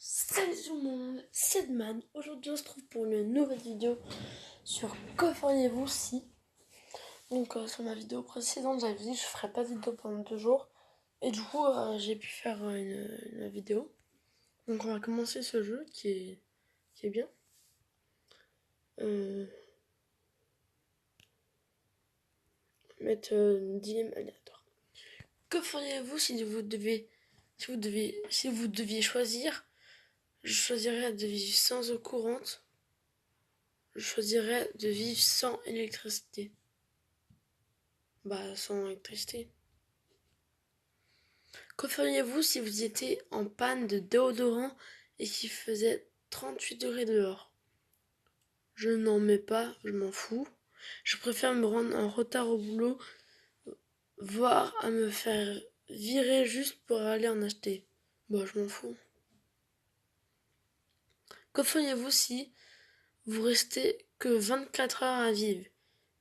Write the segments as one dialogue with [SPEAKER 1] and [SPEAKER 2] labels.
[SPEAKER 1] Salut tout le monde, c'est Man. Aujourd'hui on se trouve pour une nouvelle vidéo sur que feriez-vous si. Donc sur ma vidéo précédente j'avais dit que je ferais pas de vidéo pendant 2 jours. Et du coup j'ai pu faire une vidéo. Donc on va commencer ce jeu qui est bien. Mettre dilemme aléatoire. Que feriez-vous si vous deviez choisir? Je choisirais de vivre sans eau courante. Je choisirais de vivre sans électricité. Bah, sans électricité. Que feriez-vous si vous étiez en panne de déodorant et qu'il faisait 38 degrés dehors? Je n'en mets pas, je m'en fous. Je préfère me rendre en retard au boulot, voire à me faire virer juste pour aller en acheter. Bah, je m'en fous. Que feriez-vous si vous restez que 24 heures à vivre?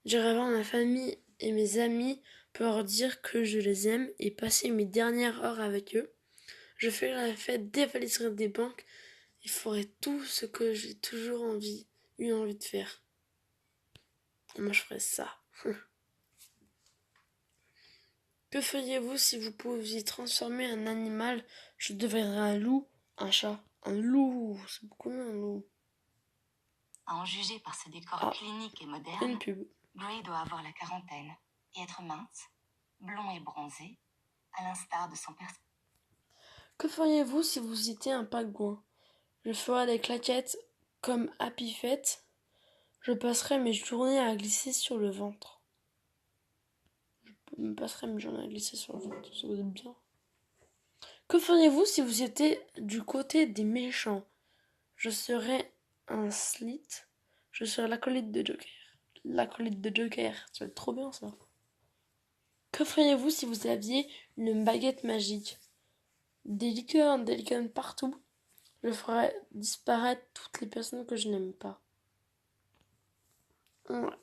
[SPEAKER 1] J'irai voir ma famille et mes amis pour leur dire que je les aime et passer mes dernières heures avec eux. Je ferai la fête, dévaliserai des banques et ferai tout ce que j'ai toujours eu envie de faire. Moi, je ferais ça. Que feriez-vous si vous pouviez transformer un animal? Je deviendrais un loup, un chat. Un loup, c'est beaucoup mieux un loup.
[SPEAKER 2] À en juger par ce décor clinique et moderne,
[SPEAKER 1] Une pub.
[SPEAKER 2] Gray doit avoir la quarantaine et être mince, blond et bronzé, à l'instar de son personnage.
[SPEAKER 1] Que feriez-vous si vous étiez un pingouin? Je ferais des claquettes comme Happy Feet. Je passerai mes journées à glisser sur le ventre. Ça vous êtes bien. Que feriez-vous si vous étiez du côté des méchants? Je serais un Slit. Je serais l'acolyte de Joker. L'acolyte de Joker, ça va être trop bien ça. Que feriez-vous si vous aviez une baguette magique? Des licornes partout. Je ferais disparaître toutes les personnes que je n'aime pas. Ouais,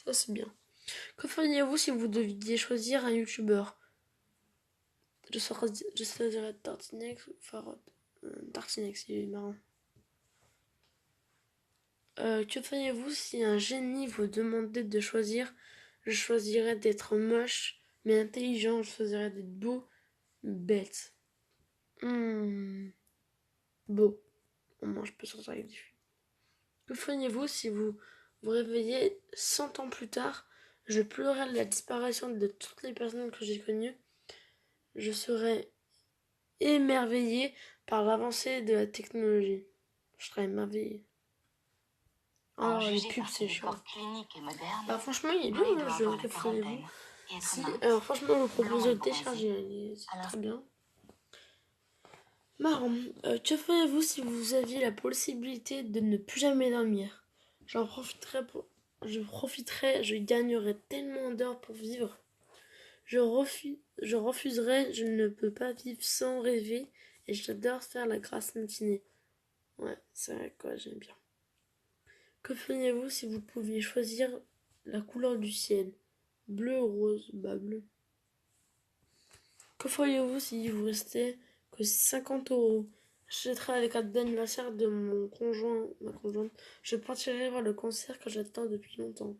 [SPEAKER 1] ça c'est bien. Que feriez-vous si vous deviez choisir un youtubeur? Je choisirais Tartinex ou Farod. Tartinex, il est marrant. Que feriez-vous si un génie vous demandait de choisir? Je choisirais d'être moche mais intelligent. Je choisirais d'être beau, bête. Beau. Au moins je peux sortir avec des filles. Que feriez-vous si vous vous réveillez 100 ans plus tard? Je pleurerais de la disparition de toutes les personnes que j'ai connues. Je serais émerveillé par l'avancée de la technologie. Je serais émerveillé. Oh, les pubs, c'est chiant. Bah, franchement, il est bien le jeu. Que feriez-vous si... Alors, franchement, je vous propose de le télécharger. C'est très bien. Marrant. Que feriez-vous si vous aviez la possibilité de ne plus jamais dormir? Je profiterais, je gagnerais tellement d'heures pour vivre. Je refuserais, je ne peux pas vivre sans rêver et j'adore faire la grasse matinée. Ouais, c'est vrai quoi, j'aime bien. Que feriez-vous si vous pouviez choisir la couleur du ciel? Bleu ou rose? Bah bleu. Que feriez-vous si vous restait que 50 €? J'achèterais avec la date d'anniversaire de mon conjoint, ma conjointe. Je partirai voir le concert que j'attends depuis longtemps.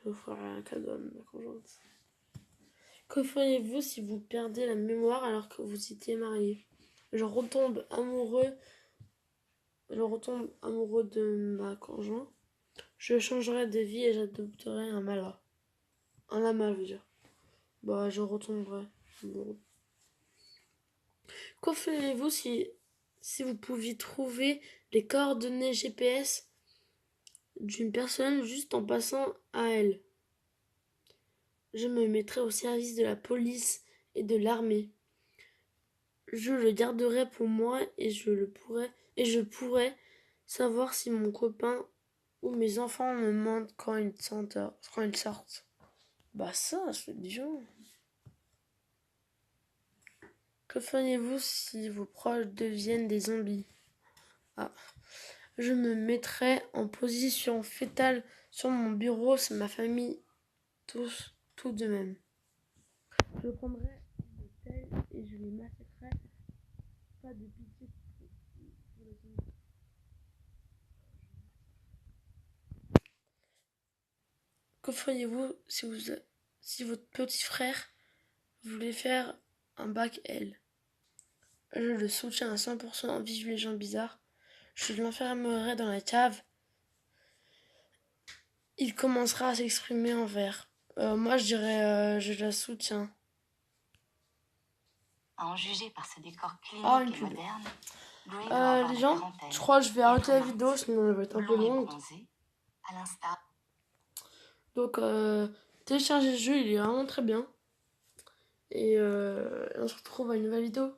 [SPEAKER 1] Je ferai un cadeau à ma conjointe. Que feriez-vous si vous perdez la mémoire alors que vous étiez marié? Je retombe amoureux de ma conjointe. Je changerai de vie et j'adopterai un mala. Un lama, je veux dire. Bah, je retomberai amoureux. Que feriez-vous si vous pouviez trouver les coordonnées GPS d'une personne juste en passant à elle? Je me mettrais au service de la police et de l'armée. Je le garderai pour moi et je pourrais savoir si mon copain ou mes enfants me mentent quand ils sortent. Bah ça, c'est déjà. Que feriez-vous si vos proches deviennent des zombies? Ah. Je me mettrais en position fétale sur mon bureau, c'est ma famille, tout de même. Je prendrais des pelles et je les massacrerais pas de pitié pour les enfants. Que feriez-vous si votre petit frère voulait faire un bac L? Je le soutiens à 100%, vive les gens bizarres. Je l'enfermerai dans la cave. Il commencera à s'exprimer en vers. Moi, je dirais, je la soutiens.
[SPEAKER 2] À en juger par ce décor
[SPEAKER 1] Ah,
[SPEAKER 2] clinique
[SPEAKER 1] une
[SPEAKER 2] et
[SPEAKER 1] pub.
[SPEAKER 2] moderne, Grey doit avoir
[SPEAKER 1] Les
[SPEAKER 2] la
[SPEAKER 1] gens,
[SPEAKER 2] quarantaine
[SPEAKER 1] je crois que je vais
[SPEAKER 2] et
[SPEAKER 1] arrêter
[SPEAKER 2] être
[SPEAKER 1] la
[SPEAKER 2] mince,
[SPEAKER 1] vidéo, sinon elle va être un peu
[SPEAKER 2] blond et
[SPEAKER 1] longue.
[SPEAKER 2] bronzé, à l'instar.
[SPEAKER 1] Donc, téléchargez le jeu, il est vraiment très bien. Et on se retrouve à une nouvelle vidéo.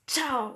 [SPEAKER 1] Ciao!